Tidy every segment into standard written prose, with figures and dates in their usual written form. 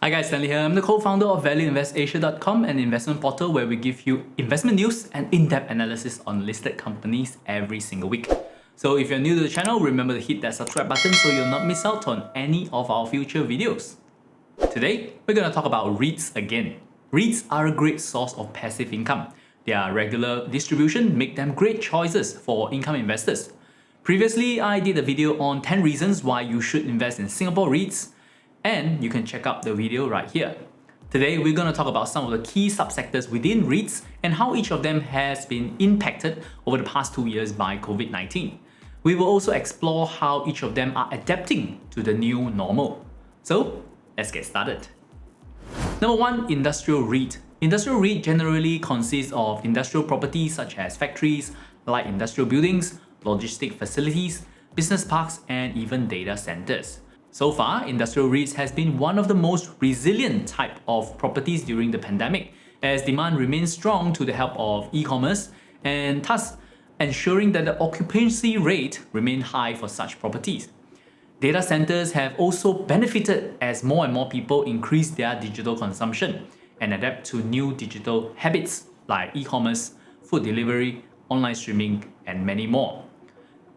Hi guys, Stanley here. I'm the co-founder of valueinvestasia.com, an investment portal where we give you investment news and in-depth analysis on listed companies every single week. So if you're new to the channel, remember to hit that subscribe button so you'll not miss out on any of our future videos. Today, we're going to talk about REITs again. REITs are a great source of passive income. Their regular distribution make them great choices for income investors. Previously, I did a video on 10 reasons why you should invest in Singapore REITs, and you can check out the video right here. Today, we're going to talk about some of the key subsectors within REITs and how each of them has been impacted over the past 2 years by COVID-19. We will also explore how each of them are adapting to the new normal. So, let's get started. Number 1, Industrial REIT. Industrial REIT generally consists of industrial properties such as factories, light industrial buildings, logistic facilities, business parks, and even data centers. So far, industrial REITs has been one of the most resilient type of properties during the pandemic, as demand remains strong to the help of e-commerce and thus ensuring that the occupancy rate remain high for such properties. Data centers have also benefited as more and more people increase their digital consumption and adapt to new digital habits like e-commerce, food delivery, online streaming, and many more.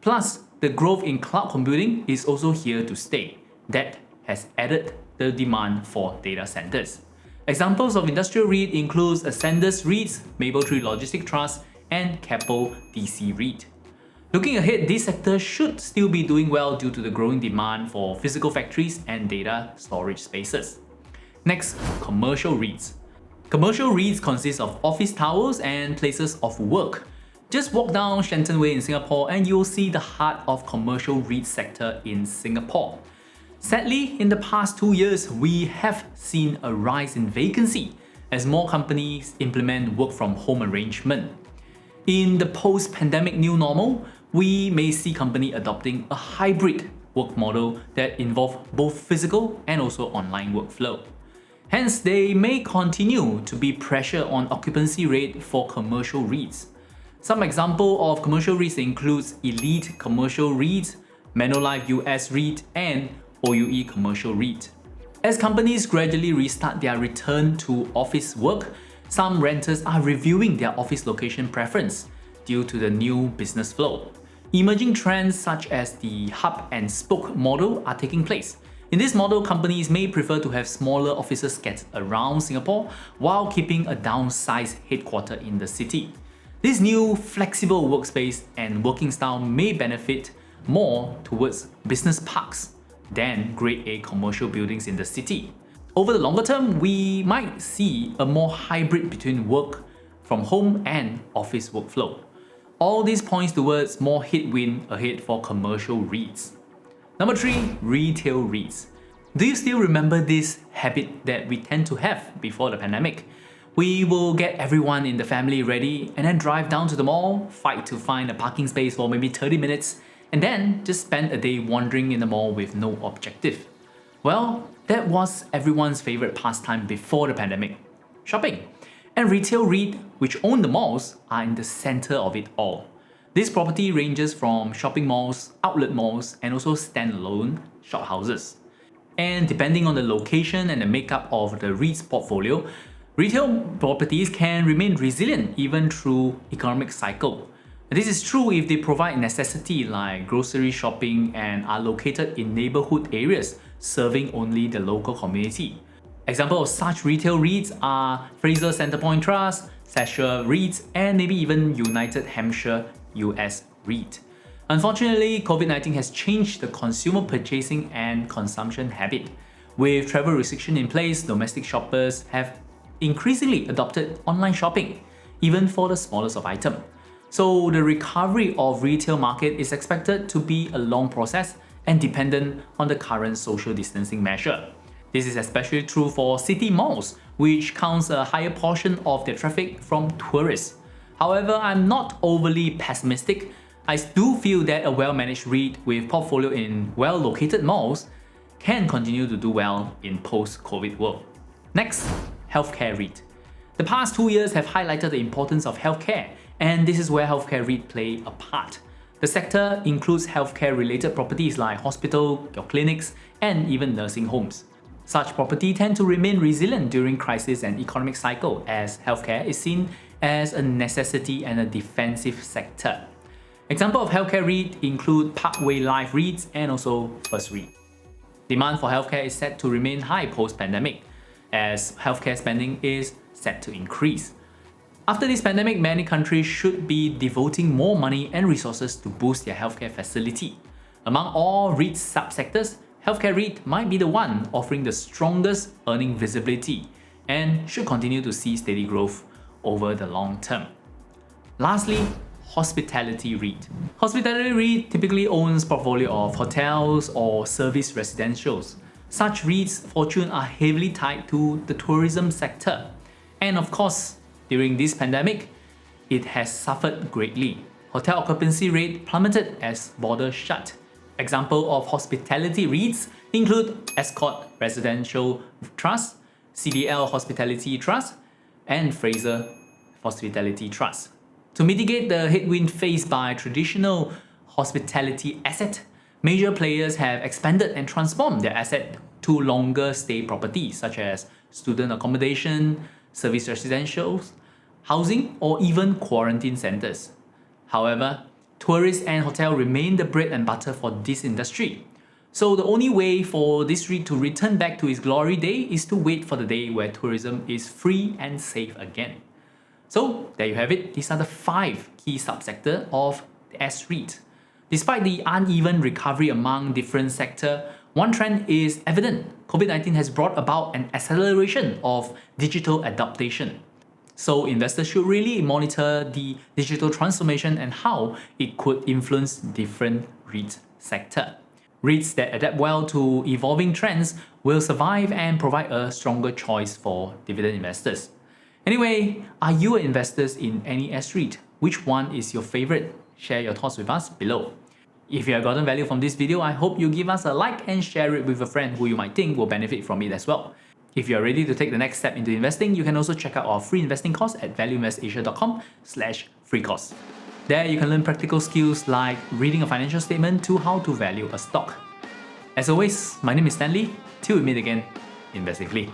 Plus, the growth in cloud computing is also here to stay. That has added the demand for data centers. Examples of industrial REIT includes Ascendus REIT, Mapletree Logistic Trust, and Keppel DC REIT. Looking ahead, this sector should still be doing well due to the growing demand for physical factories and data storage spaces. Next, commercial REITs. Commercial REITs consist of office towers and places of work. Just walk down Shenton Way in Singapore and you'll see the heart of commercial REIT sector in Singapore. Sadly, in the past 2 years, we have seen a rise in vacancy as more companies implement work from home arrangement. In the post-pandemic new normal, we may see companies adopting a hybrid work model that involve both physical and also online workflow. Hence, there may continue to be pressure on occupancy rate for commercial REITs. Some example of commercial REITs includes Elite Commercial REIT, Manulife US REIT, and OUE Commercial REIT. As companies gradually restart their return to office work, some renters are reviewing their office location preference due to the new business flow. Emerging trends such as the hub and spoke model are taking place. In this model, companies may prefer to have smaller offices scattered around Singapore while keeping a downsized headquarters in the city. This new flexible workspace and working style may benefit more towards business parks than Grade A commercial buildings in the city. Over the longer term, we might see a more hybrid between work from home and office workflow. All this points towards more headwind ahead for commercial REITs. Number 3, retail REITs. Do you still remember this habit that we tend to have before the pandemic? We will get everyone in the family ready and then drive down to the mall, fight to find a parking space for maybe 30 minutes, and then just spend a day wandering in the mall with no objective. Well, that was everyone's favorite pastime before the pandemic, shopping. And retail REIT, which own the malls, are in the center of it all. This property ranges from shopping malls, outlet malls, and also standalone shophouses. And depending on the location and the makeup of the REIT's portfolio, retail properties can remain resilient even through economic cycle. This is true if they provide necessity like grocery shopping and are located in neighborhood areas serving only the local community. Examples of such retail REITs are Fraser Centrepoint Trust, Sasha REIT, and maybe even United Hampshire US REIT. Unfortunately, COVID-19 has changed the consumer purchasing and consumption habit. With travel restriction in place, domestic shoppers have increasingly adopted online shopping, even for the smallest of items. So the recovery of retail market is expected to be a long process and dependent on the current social distancing measure. This is especially true for city malls, which counts a higher portion of their traffic from tourists. However, I'm not overly pessimistic. I do feel that a well-managed REIT with portfolio in well-located malls can continue to do well in post-COVID world. Next, healthcare REIT. The past 2 years have highlighted the importance of healthcare, and this is where healthcare REIT play a part. The sector includes healthcare related properties like hospital, your clinics, and even nursing homes. Such property tend to remain resilient during crisis and economic cycle, as healthcare is seen as a necessity and a defensive sector. Example of healthcare REIT include Parkway Life REITs and also S-REIT. Demand for healthcare is set to remain high post-pandemic, as healthcare spending is set to increase. After this pandemic, many countries should be devoting more money and resources to boost their healthcare facility. Among all REIT subsectors, healthcare REIT might be the one offering the strongest earning visibility and should continue to see steady growth over the long term. Lastly, Hospitality REIT. Hospitality REIT typically owns portfolio of hotels or service residentials. Such REITs' fortune are heavily tied to the tourism sector. And of course, during this pandemic, it has suffered greatly. Hotel occupancy rate plummeted as borders shut. Example of hospitality REITs include Escort Residential Trust, CDL Hospitality Trust, and Fraser Hospitality Trust. To mitigate the headwind faced by traditional hospitality asset, major players have expanded and transformed their asset to longer stay properties such as student accommodation, service residentials, housing, or even quarantine centers. However, tourists and hotel remain the bread and butter for this industry. So the only way for this REIT to return back to its glory day is to wait for the day where tourism is free and safe again. So there you have it. These are the 5 key subsectors of the S-REIT. Despite the uneven recovery among different sectors, one trend is evident. COVID-19 has brought about an acceleration of digital adaptation. So investors should really monitor the digital transformation and how it could influence different REIT sector. REITs that adapt well to evolving trends will survive and provide a stronger choice for dividend investors. Anyway, are you investors in any S-REIT? Which one is your favorite? Share your thoughts with us below. If you have gotten value from this video, I hope you give us a like and share it with a friend who you might think will benefit from it as well. If you are ready to take the next step into investing, you can also check out our free investing course at valueinvestasia.com/free course. There you can learn practical skills like reading a financial statement to how to value a stock. As always, my name is Stanley. Till we meet again, invest safely.